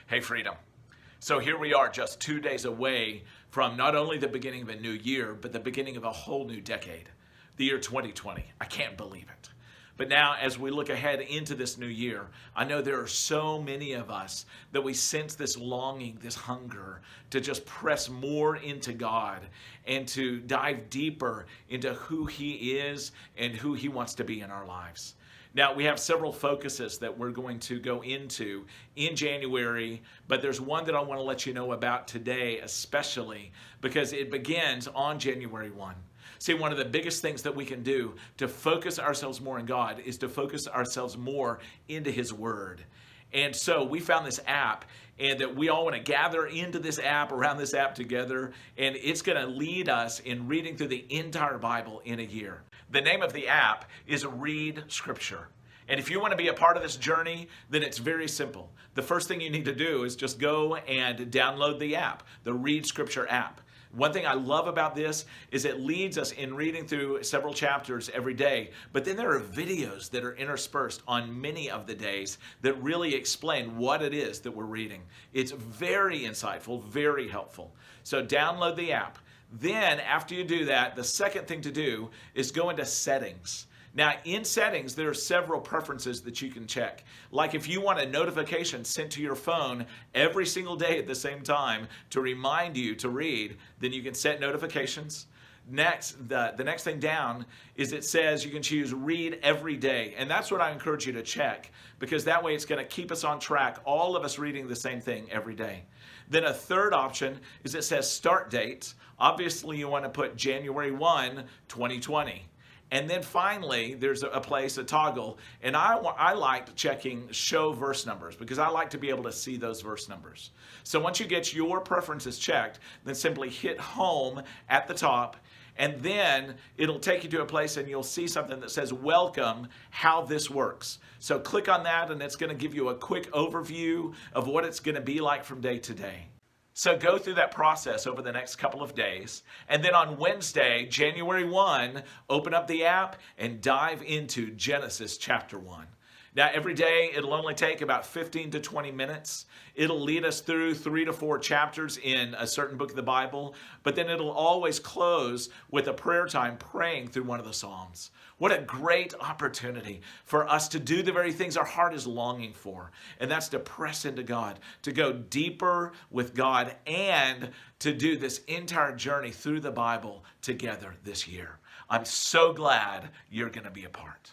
Hey, Freedom. So here we are, just 2 days away from not only the beginning of a new year, but the beginning of a whole new decade, the year 2020. I can't believe it. But now, as we look ahead into this new year, I know there are so many of us that we sense this longing, this hunger to just press more into God and to dive deeper into who He is and who He wants to be in our lives. Now, we have several focuses that we're going to go into in January, but there's one that I want to let you know about today, especially because it begins on January 1. See, one of the biggest things that we can do to focus ourselves more in God is to focus ourselves more into His Word. And so we found this app, and that we all want to gather into this app, around this app together, and it's going to lead us in reading through the entire Bible in a year. The name of the app is Read Scripture. And if you want to be a part of this journey, then it's very simple. The first thing you need to do is just go and download the app, the Read Scripture app. One thing I love about this is it leads us in reading through several chapters every day, but then there are videos that are interspersed on many of the days that really explain what it is that we're reading. It's very insightful, very helpful. So download the app. Then after you do that, the second thing to do is go into settings. Now, in settings, there are several preferences that you can check. Like if you want a notification sent to your phone every single day at the same time to remind you to read, then you can set notifications. Next, the next thing down is it says you can choose read every day. And that's what I encourage you to check, because that way it's going to keep us on track, all of us reading the same thing every day. Then a third option is it says start date. Obviously, you want to put January 1, 2020. And then finally, there's a place, a toggle, and I liked checking show verse numbers because I like to be able to see those verse numbers. So once you get your preferences checked, then simply hit home at the top, and then it'll take you to a place and you'll see something that says welcome, how this works. So click on that and it's going to give you a quick overview of what it's going to be like from day to day. So go through that process over the next couple of days. And then on Wednesday, January 1, open up the app and dive into Genesis chapter 1. Now, every day, it'll only take about 15 to 20 minutes. It'll lead us through 3 to 4 chapters in a certain book of the Bible, but then it'll always close with a prayer time praying through one of the Psalms. What a great opportunity for us to do the very things our heart is longing for, and that's to press into God, to go deeper with God, and to do this entire journey through the Bible together this year. I'm so glad you're going to be a part.